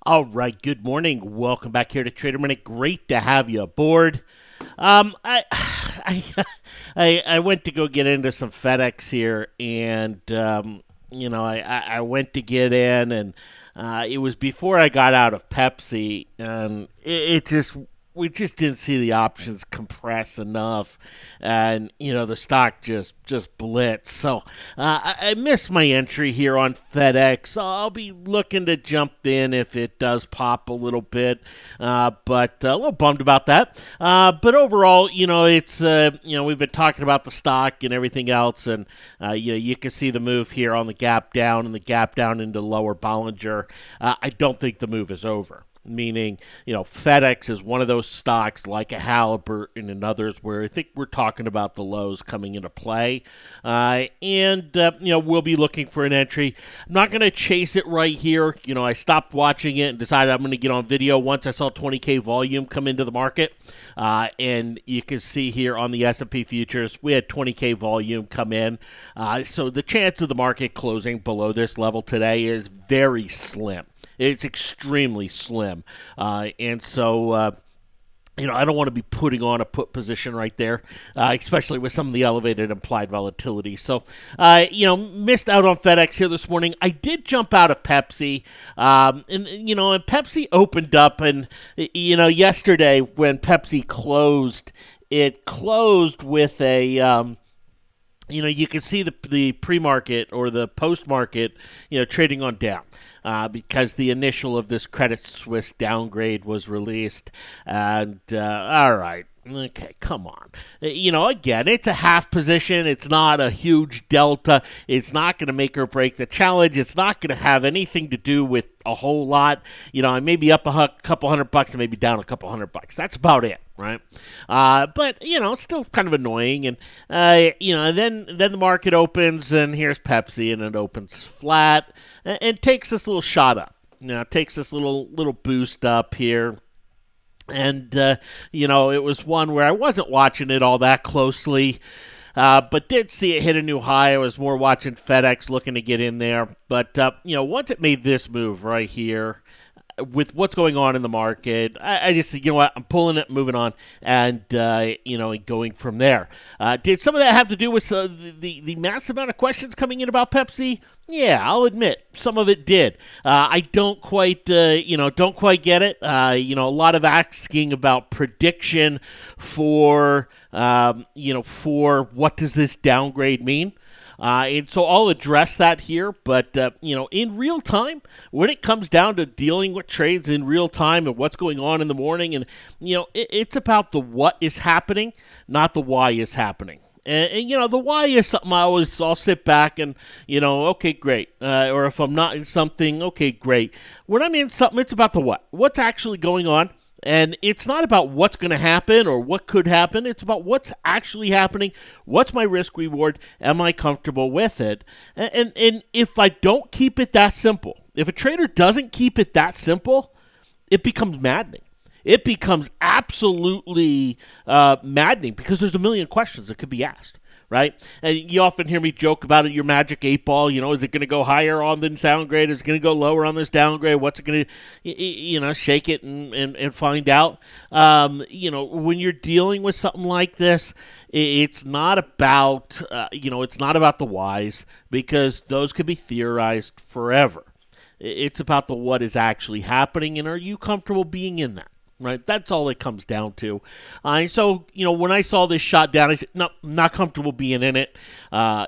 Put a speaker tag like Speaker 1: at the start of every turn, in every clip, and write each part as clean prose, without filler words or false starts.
Speaker 1: All right, good morning. Welcome back here to Trader Minute. Great to have you aboard. I, I went to go get into some FedEx here, and I went to get in, and it was before I got out of Pepsi, and it just we just didn't see the options compress enough, and the stock just blitzed. So I missed my entry here on FedEx. I'll be looking to jump in if it does pop a little bit, but a little bummed about that. But overall, it's we've been talking about the stock and everything else, and you can see the move here on the gap down and the gap down into lower Bollinger. I don't think the move is over. Meaning, FedEx is one of those stocks like a Halliburton and others where I think we're talking about the lows coming into play. We'll be looking for an entry. I'm not going to chase it right here. I stopped watching it and decided I'm going to get on video once I saw 20K volume come into the market. And you can see here on the S&P futures, we had 20K volume come in. So the chance of the market closing below this level today is very slim. It's extremely slim. I don't want to be putting on a put position right there, especially with some of the elevated implied volatility. So, missed out on FedEx here this morning. I did jump out of Pepsi, and Pepsi opened up, and, yesterday when Pepsi closed, it closed with a, you can see the pre-market or the post-market, trading on down. Because the initial of this Credit Suisse downgrade was released. And, all right. Okay, come on. Again, it's a half position. It's not a huge delta. It's not going to make or break the challenge. It's not going to have anything to do with a whole lot. I may be up a couple $100 and maybe down a couple $100. That's about it, right? But it's still kind of annoying. And then the market opens, and here's Pepsi, and it opens flat and takes this little shot up. Takes this little boost up here. And, it was one where I wasn't watching it all that closely, but did see it hit a new high. I was more watching FedEx, looking to get in there. But, once it made this move right here, with what's going on in the market, I just said, what, I'm pulling it, moving on, and, going from there. Did some of that have to do with the massive amount of questions coming in about Pepsi? Yeah, I'll admit some of it did. I don't quite get it. A lot of asking about prediction for what does this downgrade mean? And so I'll address that here, but, in real time, when it comes down to dealing with trades in real time and what's going on in the morning, and, it's about the what is happening, not the why is happening. And the why is something I'll sit back and, okay, great. Or if I'm not in something, okay, great. When I'm in something, it's about the what. What's actually going on. And it's not about what's going to happen or what could happen. It's about what's actually happening. What's my risk reward? Am I comfortable with it? And if I don't keep it that simple, if a trader doesn't keep it that simple, it becomes maddening. It becomes absolutely maddening because there's a million questions that could be asked, right? And you often hear me joke about it, your magic 8-ball, is it going to go higher on this downgrade? Is it going to go lower on this downgrade? What's it going to, shake it and find out? When you're dealing with something like this, it's not about, it's not about the whys, because those could be theorized forever. It's about the what is actually happening, and are you comfortable being in that? Right, that's all it comes down to. So when I saw this shot down, I said, "No, I'm not comfortable being in it." I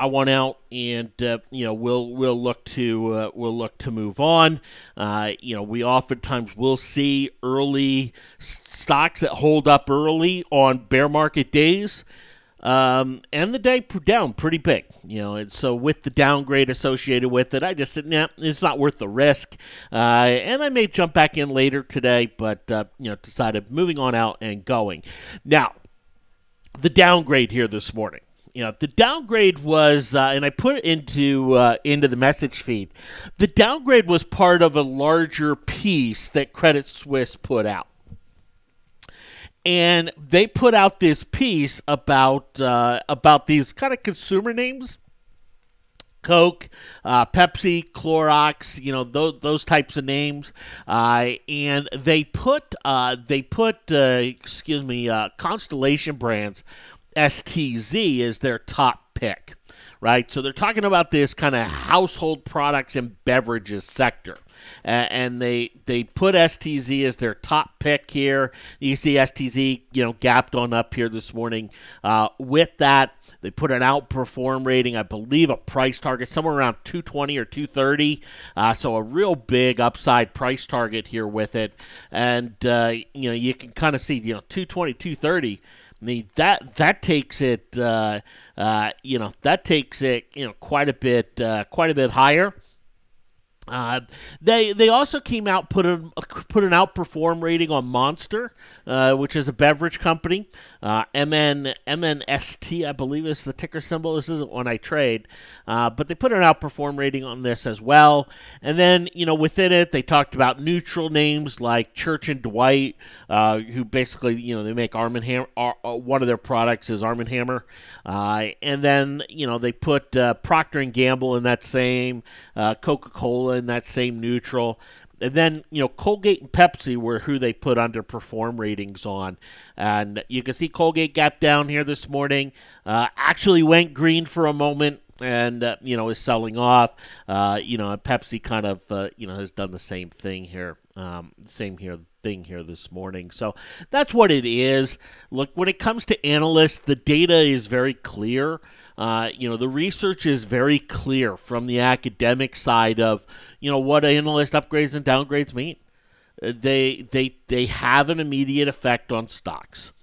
Speaker 1: want out, and we'll look to move on. We oftentimes will see early stocks that hold up early on bear market days. And the day down pretty big, and so with the downgrade associated with it, I just said, nah, it's not worth the risk. And I may jump back in later today, but, decided moving on out and going. Now, the downgrade here this morning. The downgrade was, and I put it into the message feed. The downgrade was part of a larger piece that Credit Suisse put out. And they put out this piece about these kind of consumer names Coke, Pepsi, Clorox, those types of names, and they put Constellation Brands STZ as their top pick, right? So they're talking about this kind of household products and beverages sector. And they put STZ as their top pick here. You see STZ, gapped on up here this morning. With that, they put an outperform rating, I believe a price target somewhere around 220 or 230. So a real big upside price target here with it. And, you can kind of see, 220, 230. I mean, that takes it, quite a bit higher. They also came out put an outperform rating on Monster, which is a beverage company. MNST, I believe, is the ticker symbol. This isn't one I trade, but they put an outperform rating on this as well. And then within it, they talked about neutral names like Church and Dwight, who basically they make Arm & Hammer. One of their products is Arm & Hammer, and then they put Procter & Gamble in that same, Coca-Cola in that same neutral. And then, Colgate and Pepsi were who they put underperform ratings on. And you can see Colgate gap down here this morning, actually went green for a moment and, is selling off. And Pepsi kind of, has done the same thing here. Thing here this morning. So that's what it is. Look, when it comes to analysts, the data is very clear. The research is very clear from the academic side of, what analyst upgrades and downgrades mean. They have an immediate effect on stocks,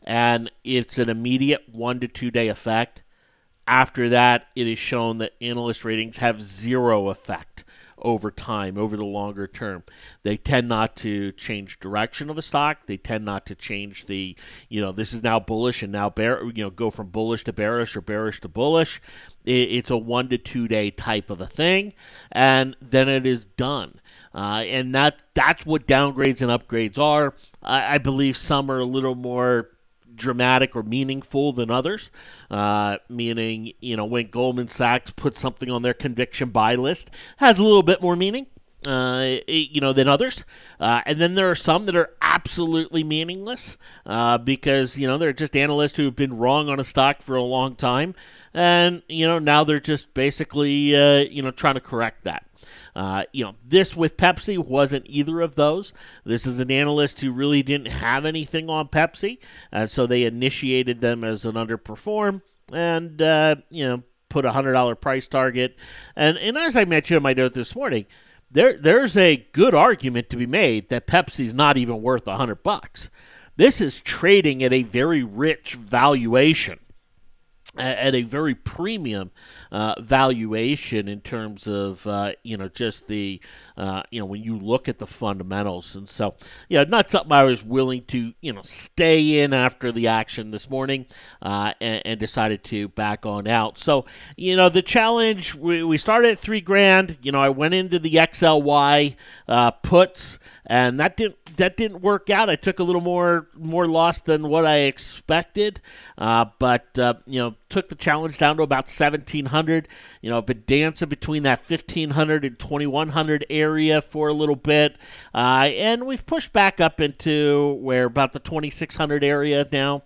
Speaker 1: and it's an immediate 1 to 2 day effect. After that, it is shown that analyst ratings have zero effect over time, over the longer term. They tend not to change direction of a stock. They tend not to change the, this is now bullish and now bear, go from bullish to bearish or bearish to bullish. It's a 1 to 2 day type of a thing, and then it is done. And that's what downgrades and upgrades are. I believe some are a little more dramatic or meaningful than others, meaning, when Goldman Sachs puts something on their conviction buy list, has a little bit more meaning, than others. And then there are some that are absolutely meaningless, because, they're just analysts who have been wrong on a stock for a long time. And, now they're just basically, trying to correct that. This with Pepsi wasn't either of those. This is an analyst who really didn't have anything on Pepsi, and so they initiated them as an underperform and, put a $100 price target. And as I mentioned in my note this morning, there's a good argument to be made that Pepsi's not even worth $100. This is trading at a very rich valuation, at a very premium valuation in terms of, just the, when you look at the fundamentals. And so, not something I was willing to, stay in after the action this morning, and decided to back on out. So, the challenge, we started at $3,000. I went into the XLY puts, and that didn't work out. I took a little more loss than what I expected, but took the challenge down to about 1,700. I've been dancing between that 1,500 and 2,100 area for a little bit, and we've pushed back up into where about the 2,600 area now,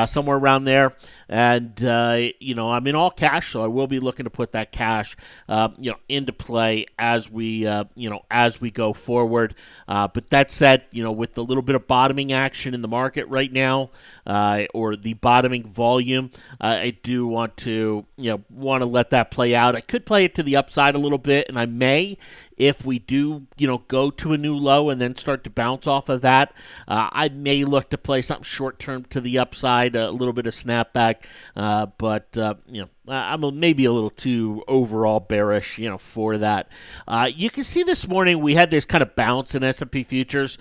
Speaker 1: somewhere around there. And I'm in all cash, so I will be looking to put that cash, into play as we go forward. But that said, with the little bit of bottoming action in the market right now, or the bottoming volume, I do want to let that play out. I could play it to the upside a little bit, and I may, if we do, go to a new low and then start to bounce off of that. I may look to play something short-term to the upside, a little bit of snapback, but I'm maybe a little too overall bearish, for that. You can see this morning we had this kind of bounce in S&P futures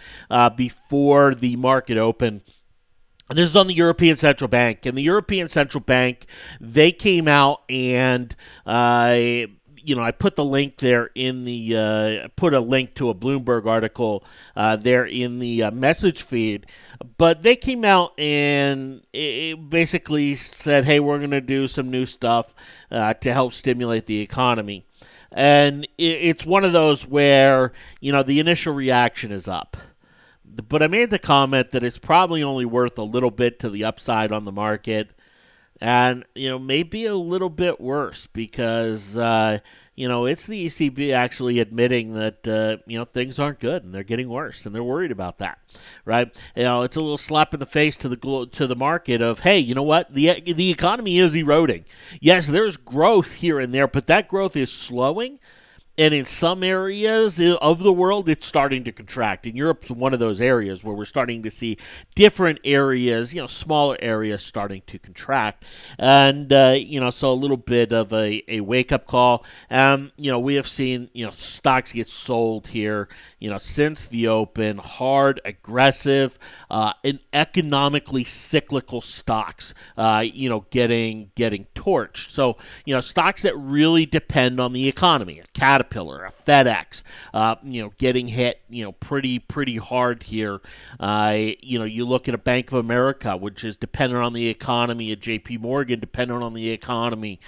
Speaker 1: before the market opened. And this is on the European Central Bank. And the European Central Bank, they came out and I put the link there in the put a link to a Bloomberg article there in the message feed, but they came out and it basically said, "Hey, we're going to do some new stuff to help stimulate the economy." And it's one of those where, the initial reaction is up. But I made the comment that it's probably only worth a little bit to the upside on the market. And, maybe a little bit worse because, it's the ECB actually admitting that, things aren't good and they're getting worse and they're worried about that, right? It's a little slap in the face to the market of, hey, you know what? The economy is eroding. Yes, there's growth here and there, but that growth is slowing. And in some areas of the world, it's starting to contract. And Europe's one of those areas where we're starting to see different areas, smaller areas starting to contract. And, so a little bit of a wake-up call. We have seen, stocks get sold here, since the open, hard, aggressive, and economically cyclical stocks, getting torched. So, stocks that really depend on the economy, Caterpillar, a FedEx, getting hit, pretty hard here. You look at a Bank of America, which is dependent on the economy, a JP Morgan dependent on the economy,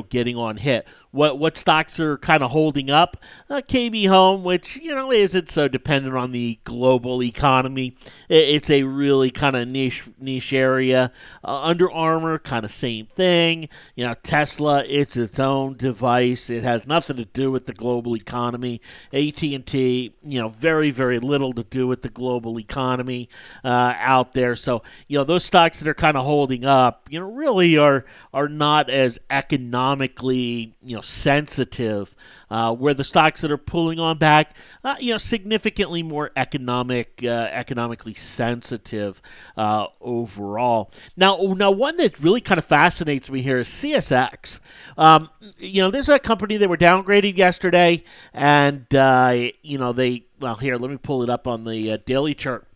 Speaker 1: getting on hit. What stocks are kind of holding up? KB Home, which, isn't so dependent on the global economy. It's a really kind of niche area. Under Armour, kind of same thing. Tesla, it's its own device. It has nothing to do with the global economy. AT&T, very, very little to do with the global economy out there. So, those stocks that are kind of holding up, really are not as economically, sensitive, where the stocks that are pulling on back, significantly more economically sensitive overall. Now, one that really kind of fascinates me here is CSX. This is a company that were downgraded yesterday, and here, let me pull it up on the daily chart.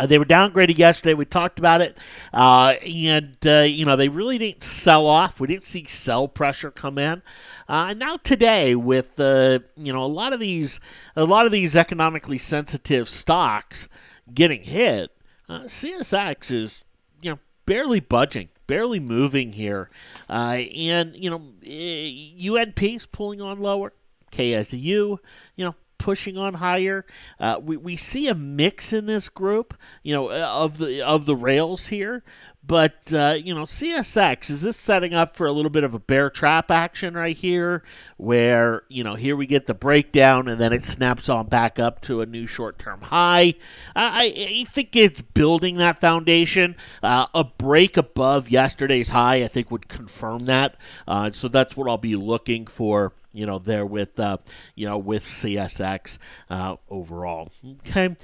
Speaker 1: They were downgraded yesterday. We talked about it, and they really didn't sell off. We didn't see sell pressure come in. Now today, with a lot of these economically sensitive stocks getting hit, CSX is barely budging, barely moving here, and UNP is pulling on lower. KSU, pushing on higher. We see a mix in this group, of the rails here. But, CSX, is this setting up for a little bit of a bear trap action right here where, here we get the breakdown and then it snaps on back up to a new short-term high? I think it's building that foundation. A break above yesterday's high, I think, would confirm that. So that's what I'll be looking for. There with CSX overall. Okay.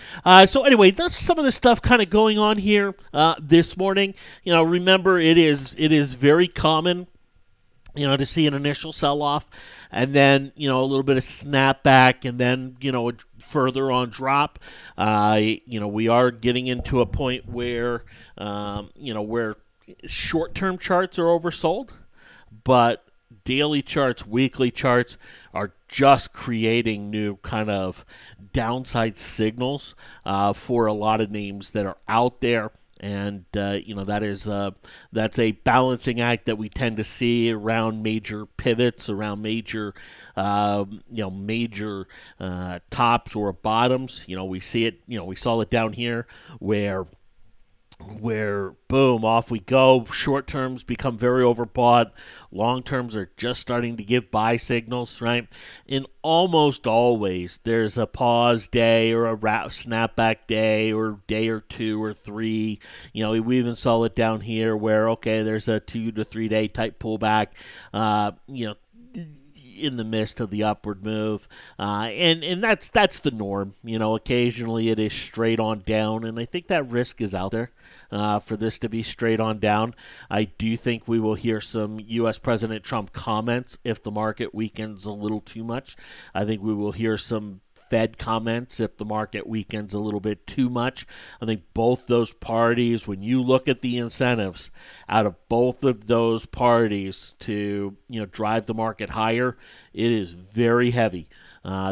Speaker 1: So anyway, that's some of the stuff kind of going on here this morning. Remember, it is very common, to see an initial sell-off and then, a little bit of snapback and then, a further on drop. We are getting into a point where, where short-term charts are oversold, but daily charts, weekly charts are just creating new kind of downside signals for a lot of names that are out there. And, that's a balancing act that we tend to see around major pivots, around major tops or bottoms. We see it, we saw it down here where boom, off we go. Short terms become very overbought. Long terms are just starting to give buy signals, right? And almost always there's a pause day or a snapback day or day or 2 or 3. We even saw it down here where, okay, there's a 2 to 3 day type pullback, in the midst of the upward move, and that's the norm. Occasionally it is straight on down, and I think that risk is out there for this to be straight on down. I do think we will hear some U.S. President Trump comments if the market weakens a little too much. I think we will hear some Fed comments if the market weakens a little bit too much. I think both those parties, when you look at the incentives out of both of those parties to drive the market higher, it is very heavy.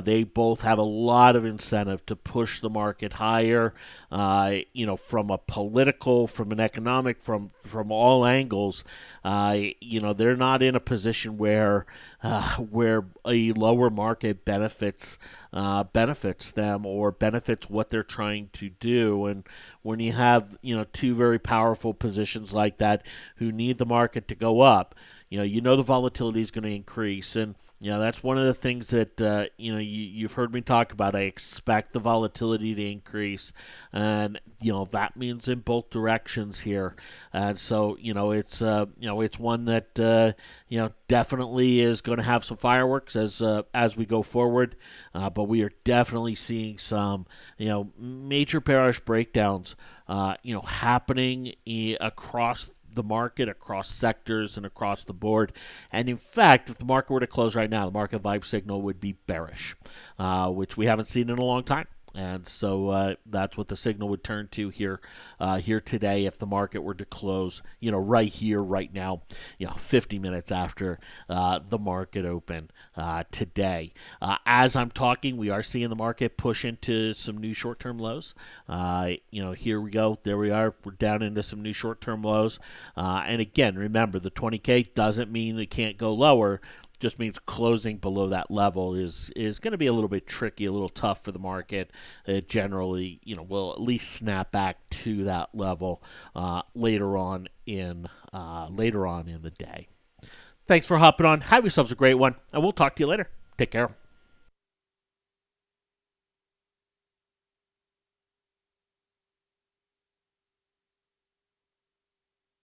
Speaker 1: They both have a lot of incentive to push the market higher, from a political, from an economic, from all angles. They're not in a position where a lower market benefits them or benefits what they're trying to do. And when you have two very powerful positions like that who need the market to go up, the volatility is going to increase. And that's one of the things that you've heard me talk about. I expect the volatility to increase, and that means in both directions here. And so it's one that definitely is going to have some fireworks as we go forward. But we are definitely seeing some major bearish breakdowns happening across the market, across sectors, and across the board. And in fact, if the market were to close right now, the market vibe signal would be bearish, which we haven't seen in a long time. And so that's what the signal would turn to here today if the market were to close, right here, right now, 50 minutes after the market open today. As I'm talking, we are seeing the market push into some new short-term lows. Here we go. There we are. We're down into some new short-term lows. And again, remember, the 20K doesn't mean it can't go lower. Just means closing below that level is going to be a little bit tricky, a little tough for the market. It generally, will at least snap back to that level later on in the day. Thanks for hopping on. Have yourselves a great one, and we'll talk to you later. Take care.